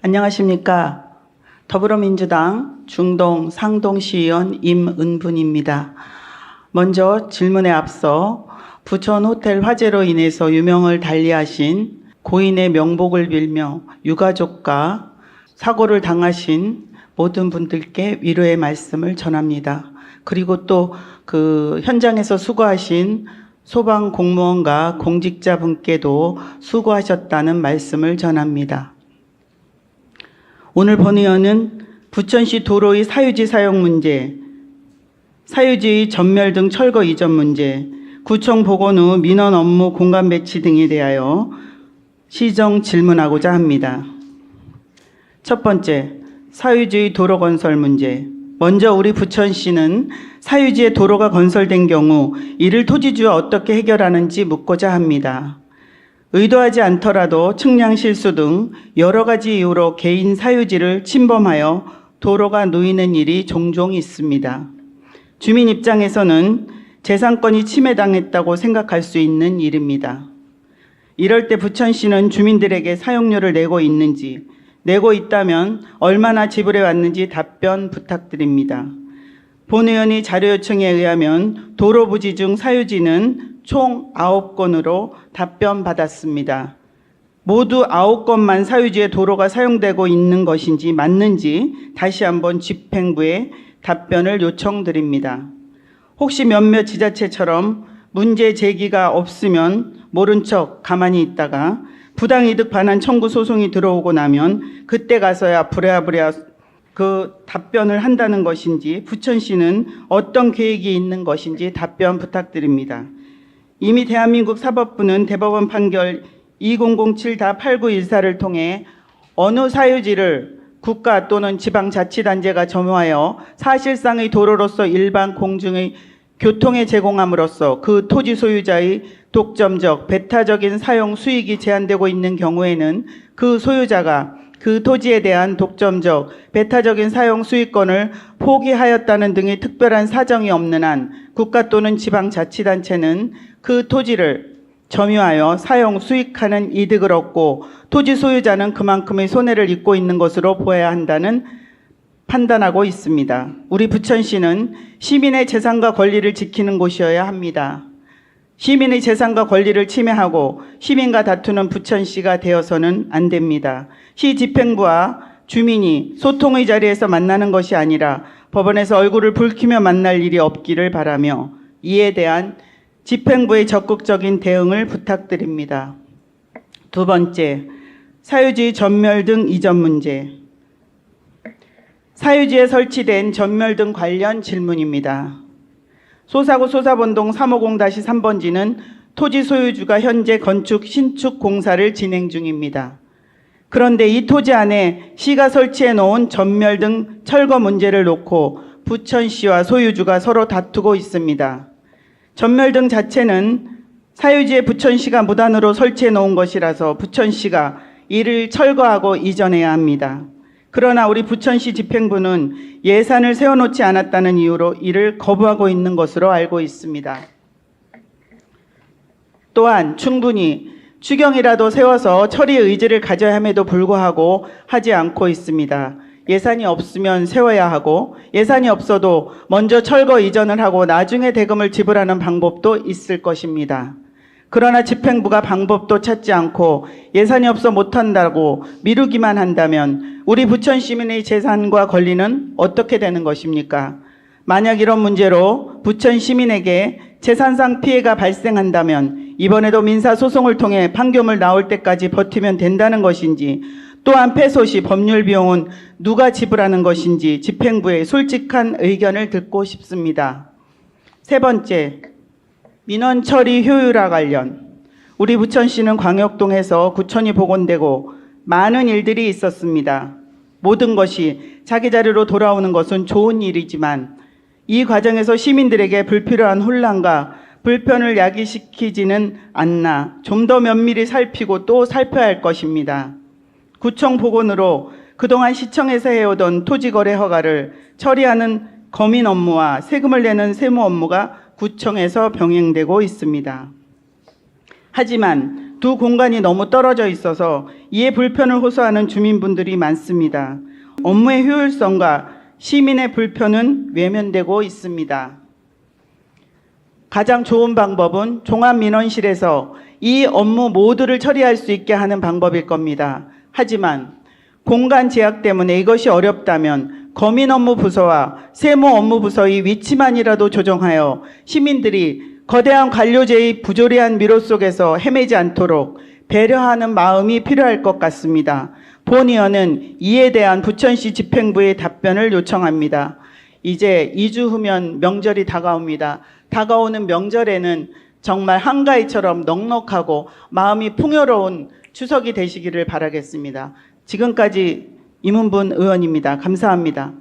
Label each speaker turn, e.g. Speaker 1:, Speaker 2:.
Speaker 1: 안녕하십니까. 더불어민주당 중동 상동시의원 임은분입니다. 먼저 질문에 앞서 부천 호텔 화재로 인해서 유명을 달리하신 고인의 명복을 빌며 유가족과 사고를 당하신 모든 분들께 위로의 말씀을 전합니다. 그리고 또 그 현장에서 수고하신 소방 공무원과 공직자분께도 수고하셨다는 말씀을 전합니다. 오늘 본의원은 부천시 도로의 사유지 사용 문제, 사유지의 전멸 등 철거 이전 문제, 구청 복원 후 민원 업무 공간 배치 등에 대하여 시정 질문하고자 합니다. 첫 번째, 사유지의 도로 건설 문제. 먼저 우리 부천시는 사유지에 도로가 건설된 경우 이를 토지주와 어떻게 해결하는지 묻고자 합니다. 의도하지 않더라도 측량 실수 등 여러 가지 이유로 개인 사유지를 침범하여 도로가 놓이는 일이 종종 있습니다. 주민 입장에서는 재산권이 침해당했다고 생각할 수 있는 일입니다. 이럴 때 부천시는 주민들에게 사용료를 내고 있는지, 내고 있다면 얼마나 지불해 왔는지 답변 부탁드립니다. 본 의원이 자료 요청에 의하면 도로 부지 중 사유지는 총 9건으로 답변 받았습니다. 모두 9건만 사유지에 도로가 사용되고 있는 것인지 맞는지 다시 한번 집행부에 답변을 요청드립니다. 혹시 몇몇 지자체처럼 문제 제기가 없으면 모른 척 가만히 있다가 부당이득 반환 청구 소송이 들어오고 나면 그때 가서야 부랴부랴 그 답변을 한다는 것인지, 부천시는 어떤 계획이 있는 것인지 답변 부탁드립니다. 이미 대한민국 사법부는 대법원 판결 2007-8914를 통해 어느 사유지를 국가 또는 지방자치단체가 점유하여 사실상의 도로로서 일반 공중의 교통에 제공함으로써 그 토지 소유자의 독점적, 배타적인 사용 수익이 제한되고 있는 경우에는 그 소유자가 그 토지에 대한 독점적, 배타적인 사용 수익권을 포기하였다는 등의 특별한 사정이 없는 한 국가 또는 지방자치단체는 그 토지를 점유하여 사용 수익하는 이득을 얻고 토지 소유자는 그만큼의 손해를 입고 있는 것으로 보아야 한다는 판단하고 있습니다. 우리 부천시는 시민의 재산과 권리를 지키는 곳이어야 합니다. 시민의 재산과 권리를 침해하고 시민과 다투는 부천시가 되어서는 안 됩니다. 시 집행부와 주민이 소통의 자리에서 만나는 것이 아니라 법원에서 얼굴을 붉히며 만날 일이 없기를 바라며 이에 대한 집행부의 적극적인 대응을 부탁드립니다. 두 번째, 사유지 전멸 등 이전 문제. 사유지에 설치된 전멸 등 관련 질문입니다. 소사구 소사본동 350-3번지는 토지 소유주가 현재 건축 신축 공사를 진행 중입니다. 그런데 이 토지 안에 시가 설치해 놓은 전멸 등 철거 문제를 놓고 부천시와 소유주가 서로 다투고 있습니다. 전멸 등 자체는 사유지에 부천시가 무단으로 설치해 놓은 것이라서 부천시가 이를 철거하고 이전해야 합니다. 그러나 우리 부천시 집행부는 예산을 세워놓지 않았다는 이유로 이를 거부하고 있는 것으로 알고 있습니다. 또한 충분히 추경이라도 세워서 처리 의지를 가져야 함에도 불구하고 하지 않고 있습니다. 예산이 없으면 세워야 하고 예산이 없어도 먼저 철거 이전을 하고 나중에 대금을 지불하는 방법도 있을 것입니다. 그러나 집행부가 방법도 찾지 않고 예산이 없어 못한다고 미루기만 한다면 우리 부천 시민의 재산과 권리는 어떻게 되는 것입니까? 만약 이런 문제로 부천 시민에게 재산상 피해가 발생한다면 이번에도 민사소송을 통해 판결문 나올 때까지 버티면 된다는 것인지, 또한 패소 시 법률 비용은 누가 지불하는 것인지 집행부의 솔직한 의견을 듣고 싶습니다. 세 번째, 민원 처리 효율화 관련. 우리 부천시는 광역동에서 구청이 복원되고 많은 일들이 있었습니다. 모든 것이 자기 자리로 돌아오는 것은 좋은 일이지만 이 과정에서 시민들에게 불필요한 혼란과 불편을 야기시키지는 않나 좀 더 면밀히 살피고 또 살펴야 할 것입니다. 구청 복원으로 그동안 시청에서 해오던 토지거래 허가를 처리하는 검인 업무와 세금을 내는 세무 업무가 구청에서 병행되고 있습니다. 하지만 두 공간이 너무 떨어져 있어서 이해 불편을 호소하는 주민분들이 많습니다. 업무의 효율성과 시민의 불편은 외면되고 있습니다. 가장 좋은 방법은 종합민원실에서 이 업무 모두를 처리할 수 있게 하는 방법일 겁니다. 하지만 공간 제약 때문에 이것이 어렵다면 거민업무부서와 세무업무부서의 위치만이라도 조정하여 시민들이 거대한 관료제의 부조리한 미로 속에서 헤매지 않도록 배려하는 마음이 필요할 것 같습니다. 본 의원은 이에 대한 부천시 집행부의 답변을 요청합니다. 이제 2주 후면 명절이 다가옵니다. 다가오는 명절에는 정말 한가위처럼 넉넉하고 마음이 풍요로운 추석이 되시기를 바라겠습니다. 지금까지 임은분 의원입니다. 감사합니다.